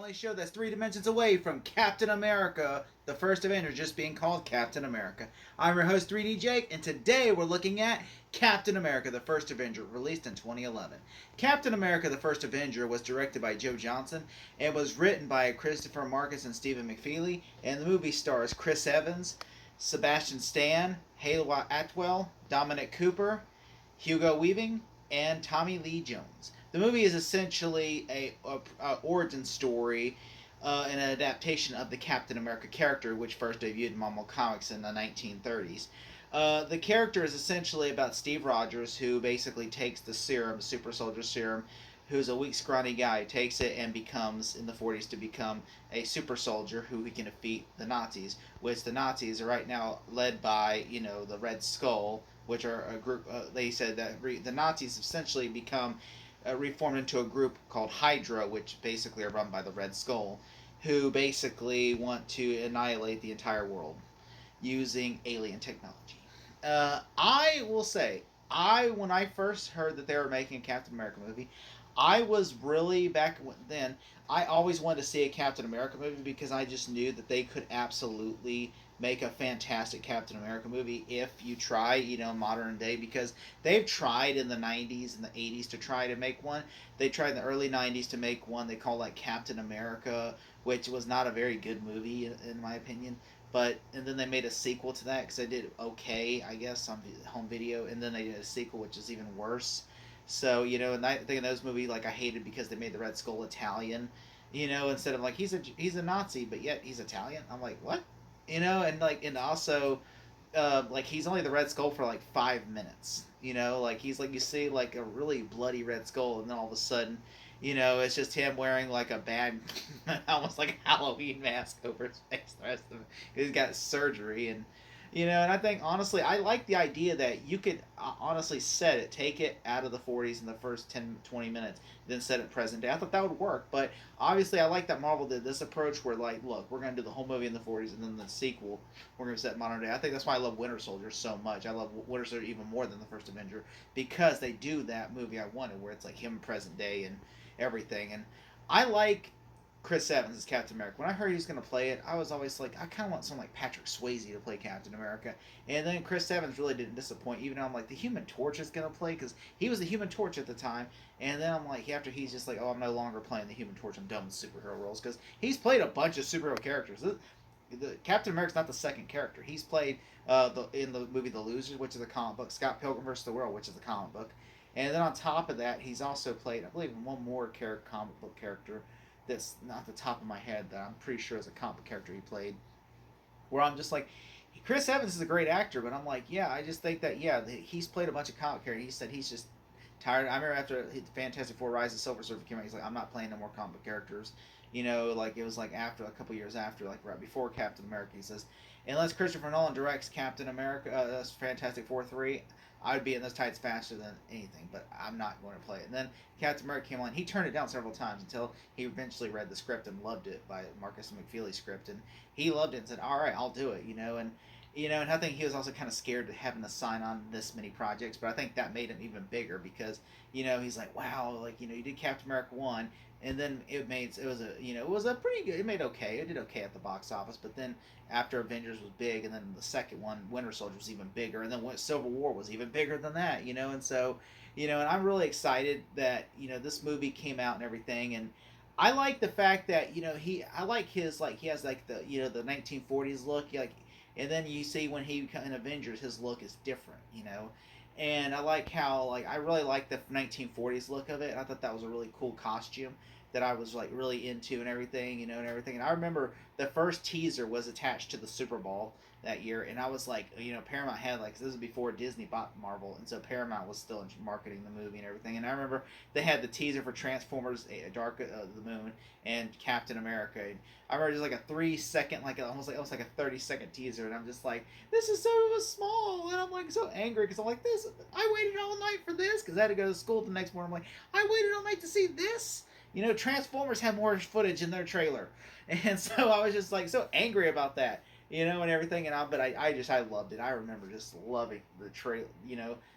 only show that's 3 dimensions away from Captain America, the first Avenger, just being called Captain America. I'm your host, 3D Jake, and today we're looking at Captain America, the first Avenger, released in 2011. Captain America, the first Avenger was directed by Joe Johnson and was written by Christopher Marcus and Stephen McFeely, and the movie stars Chris Evans, Sebastian Stan, Haley Atwell, Dominic Cooper, Hugo Weaving, and Tommy Lee Jones. The movie is essentially a origin story and an adaptation of the Captain America character, which first debuted in Marvel Comics in the 1930s. The character is essentially about Steve Rogers, who basically takes the serum, super soldier serum, who's a weak, scrawny guy, takes it and becomes, in the 40s, to become a super soldier who he can defeat the Nazis, which the Nazis are right now led by, the Red Skull, which are a group, they said that the Nazis essentially become reformed into a group called Hydra, which basically are run by the Red Skull, who basically want to annihilate the entire world using alien technology. I will say, when I first heard that they were making a Captain America movie, I was really back then. I always wanted to see a Captain America movie because I just knew that they could absolutely make a fantastic Captain America movie if you try, modern day, because they've tried in the 90s and the 80s to try to make one. They tried in the early 90s to make one they call like Captain America, which was not a very good movie in my opinion. And then they made a sequel to that because they did okay, I guess, on home video, and then they did a sequel which is even worse. So and I think in those movies, like, I hated because they made the Red Skull Italian, instead of like he's a Nazi, but yet he's Italian. I'm like, what, and also, like, he's only the Red Skull for like 5 minutes, like he's like, you see like a really bloody Red Skull, and then all of a sudden, it's just him wearing like a bad, almost like a Halloween mask over his face. The rest of it, he's got surgery, and I think, honestly, I like the idea that you could honestly set it, take it out of the 40s in the first 10, 20 minutes, then set it present day. I thought that would work, but obviously I like that Marvel did this approach where, like, look, we're going to do the whole movie in the 40s, and then the sequel, we're going to set modern day. I think that's why I love Winter Soldier so much. I love Winter Soldier even more than the first Avenger, because they do that movie I wanted, where it's like him present day and everything. And I like Chris Evans as Captain America. When I heard he was going to play it, I was always like, I kind of want someone like Patrick Swayze to play Captain America. And then Chris Evans really didn't disappoint, even though I'm like, the Human Torch is going to play, because he was the Human Torch at the time. And then I'm like, after he's just like, oh, I'm no longer playing the Human Torch, I'm done with superhero roles, because he's played a bunch of superhero characters. The Captain America's not the second character. He's played in the movie The Losers, which is a comic book, Scott Pilgrim vs. the World, which is a comic book. And then on top of that, he's also played, I believe, one more comic book character that's not the top of my head that I'm pretty sure is a comic character he played. Where I'm just like, Chris Evans is a great actor, but I'm like, yeah, I just think that, he's played a bunch of comic characters. He said he's just tired. I remember after the Fantastic Four: Rise of Silver Surfer came out, he's like, I'm not playing no more comic book characters. Like, it was like after a couple years after, like right before Captain America, he says, unless Christopher Nolan directs Captain America, that's Fantastic Four 3, I would be in those tights faster than anything, but I'm not going to play it. And then Captain America came on. He turned it down several times until he eventually read the script and loved it, by Marcus McFeely's script, and he loved it and said, all right, I'll do it, and I think he was also kind of scared of having to sign on this many projects, but I think that made him even bigger because, he's like, wow, like, you did Captain America 1, and then it was a pretty good, it made okay, it did okay at the box office, but then after Avengers was big, and then the second one, Winter Soldier, was even bigger, and then Civil War was even bigger than that, and so, and I'm really excited that, this movie came out and everything, and I like the fact that, I like his, like, he has, like, the 1940s look, like, and then you see when he in Avengers, his look is different, and I like how, like, I really like the 1940s look of it. I thought that was a really cool costume that I was, like, really into and everything, And I remember the first teaser was attached to the Super Bowl that year, and I was like, Paramount had, like, this is before Disney bought Marvel, and so Paramount was still marketing the movie and everything. And I remember they had the teaser for Transformers: Dark of the Moon and Captain America. And I remember just like a 3 second, like almost like a 30-second teaser, and I'm just like, this is so small, and I'm like so angry because I'm like, this, I waited all night for this because I had to go to school the next morning. I'm like, I waited all night to see this. Transformers had more footage in their trailer, and so I was just like so angry about that, and everything. I loved it. I remember just loving the trailer.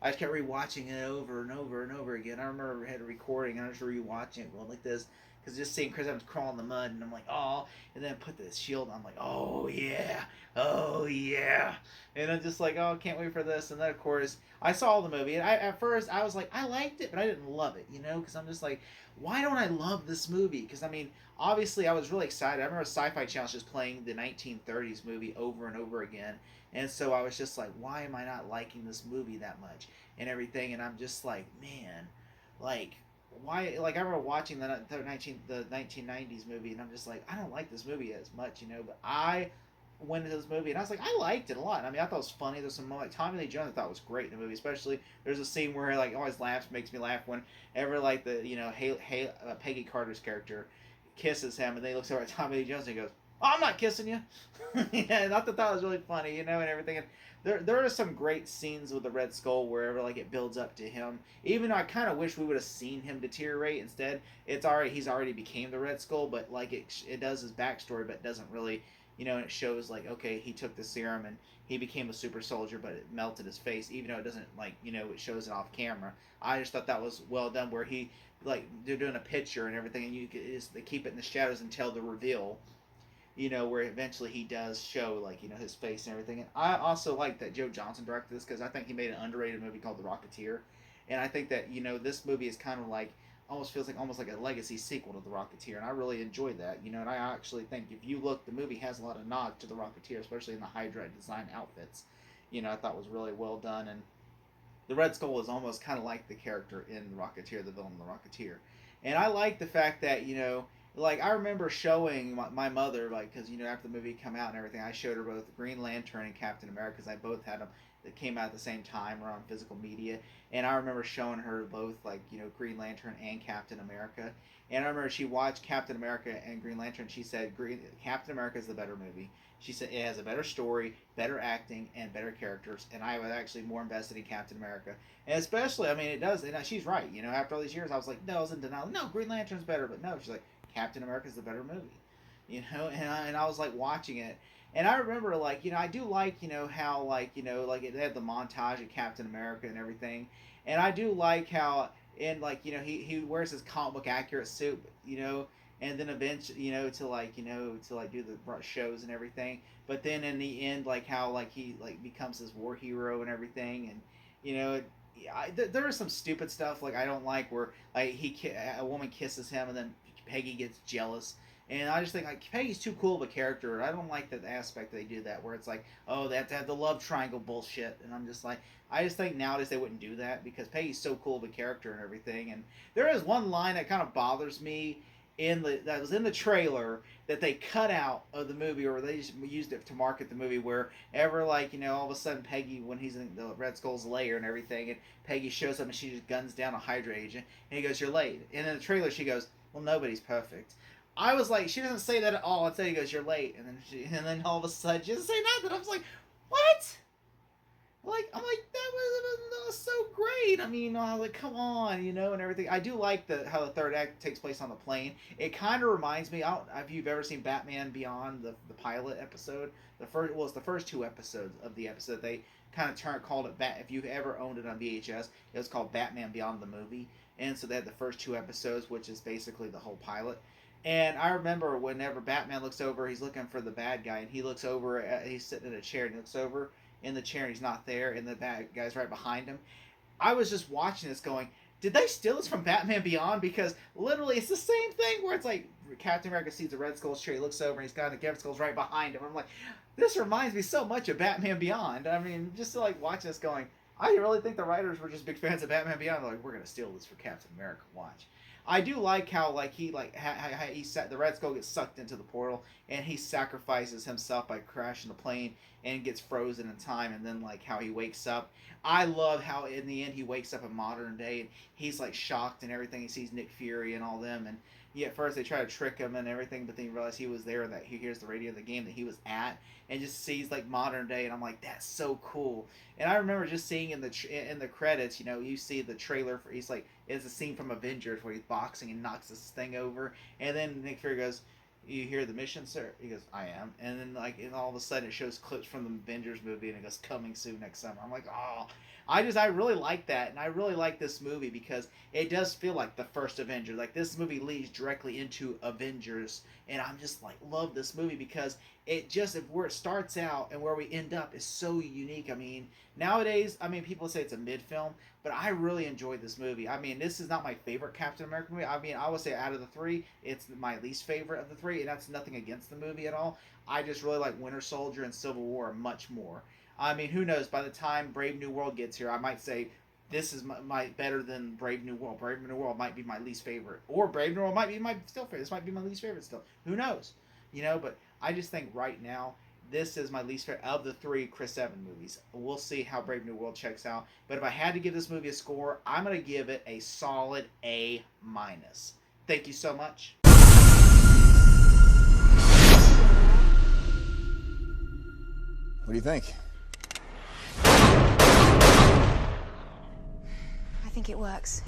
I just kept rewatching it over and over and over again. I remember I had a recording, and I was rewatching it going like this because just seeing Chris Evans crawl in the mud, and I'm like, oh, and then put the shield on, I'm like, oh yeah, oh yeah, and I'm just like, oh, can't wait for this. And then of course I saw the movie, and at first I was like, I liked it, but I didn't love it, because I'm just like, why don't I love this movie? Because I mean, obviously I was really excited. I remember Sci-Fi Channel just playing the 1930s movie over and over again, and so I was just like, why am I not liking this movie that much and everything? And I'm just like, man, like why? Like I remember watching the 1990s movie, and I'm just like, I don't like this movie as much, but I went into this movie and I was like, I liked it a lot. I mean, I thought it was funny. There's some like Tommy Lee Jones I thought was great in the movie, especially there's a scene where he like always laughs, makes me laugh whenever like the Peggy Carter's character kisses him, and then he looks over at Tommy Lee Jones and he goes, "Oh, I'm not kissing you." Yeah, and I thought that was really funny, and everything. And there are some great scenes with the Red Skull wherever like it builds up to him. Even though I kind of wish we would have seen him deteriorate. Instead, he's already became the Red Skull, but like it does his backstory, but doesn't really. And it shows like, okay, he took the serum and he became a super soldier, but it melted his face, even though it doesn't like, it shows it off camera. I just thought that was well done, where he like they're doing a picture and everything, and they keep it in the shadows until the reveal. Where eventually he does show like his face and everything. And I also like that Joe Johnson directed this, because I think he made an underrated movie called The Rocketeer, and I think that this movie is kind of like almost feels like almost like a legacy sequel to The Rocketeer, and I really enjoyed that. And I actually think if you look, the movie has a lot of nods to The Rocketeer, especially in the Hydra design outfits. I thought was really well done, and the Red Skull is almost kind of like the character in The Rocketeer, the villain in The Rocketeer. And I like the fact that, like I remember showing my mother, like, because, after the movie come out and everything, I showed her both Green Lantern and Captain America, because I both had them that came out at the same time or on physical media. And I remember showing her both, like, Green Lantern and Captain America. And I remember she watched Captain America and Green Lantern. She said Captain America is the better movie. She said it has a better story, better acting, and better characters. And I was actually more invested in Captain America. And especially, I mean, it does. And she's right. After all these years, I was like, no, I was in denial. No, Green Lantern's better. But no, she's like, Captain America's the better movie. And I was like watching it. And I remember, like, I do like, how, like, like it had the montage of Captain America and everything. And I do like how, he wears his comic book accurate suit, and then eventually, to like do the shows and everything. But then in the end, like how like he like becomes this war hero and everything, and there is some stupid stuff like I don't like where like a woman kisses him and then Peggy gets jealous. And I just think like Peggy's too cool of a character. I don't like that aspect they do that where it's like, oh, they have to have the love triangle bullshit. And I'm just like, I just think nowadays they wouldn't do that because Peggy's so cool of a character and everything. And there is one line that kind of bothers me that was in the trailer that they cut out of the movie, or they just used it to market the movie, where ever like all of a sudden Peggy, when he's in the Red Skull's lair and everything, and Peggy shows up and she just guns down a Hydra agent, and he goes, "You're late." And in the trailer she goes, "Well, nobody's perfect." I was like, she doesn't say that at all. Instead, he goes, "You're late," and then all of a sudden, she doesn't say nothing. I was like, "What?" I'm like, that was so great. I mean, like, come on, and everything. I do like how the third act takes place on the plane. It kind of reminds me. I don't if you've ever seen Batman Beyond, the pilot episode. It's the first two episodes of the episode. They kind of called it If you've ever owned it on VHS, it was called Batman Beyond the movie. And so they had the first two episodes, which is basically the whole pilot. And I remember whenever Batman looks over, he's looking for the bad guy, and he looks over, he's sitting in a chair, and he looks over in the chair, and he's not there, and the bad guy's right behind him. I was just watching this going, did they steal this from Batman Beyond? Because literally it's the same thing where it's like Captain America sees the Red Skull's chair, he looks over, and he's got the Red Skull's right behind him. I'm like, this reminds me so much of Batman Beyond. I mean, just to like watching this going, I really think the writers were just big fans of Batman Beyond. They're like, we're gonna steal this for Captain America. Watch. I do like how like he the Red Skull gets sucked into the portal and he sacrifices himself by crashing the plane and gets frozen in time, and then like how he wakes up. I love how in the end he wakes up in modern day and he's like shocked and everything. He sees Nick Fury and all them, and at first they try to trick him and everything, but then you realize he was there, that he hears the radio of the game that he was at, and just sees like modern day, and I'm like, that's so cool. And I remember just seeing in the credits, you see the trailer for it's a scene from Avengers where he's boxing and knocks this thing over, and then Nick Fury goes, You hear the mission, sir? He goes, I am. And then, like, and all of a sudden it shows clips from the Avengers movie and it goes, coming soon next summer. I'm like, oh. I really like that. And I really like this movie because it does feel like the first Avenger. Like, this movie leads directly into Avengers. And I'm just, like, love this movie because it just, if where it starts out and where we end up is so unique. I mean, nowadays, I mean, people say it's a mid film, but I really enjoyed this movie. I mean, this is not my favorite Captain America movie. I mean, I would say out of the three, it's my least favorite of the three, and that's nothing against the movie at all. I just really like Winter Soldier and Civil War much more. I mean, who knows? By the time Brave New World gets here, I might say this is my better than Brave New World. Brave New World might be my least favorite, or Brave New World might be my still favorite. This might be my least favorite still. Who knows? You know, but I just think right now this is my least favorite of the three Chris Evans movies. We'll see how Brave New World checks out. But if I had to give this movie a score, I'm going to give it a solid A-. Thank you so much. What do you think? I think it works.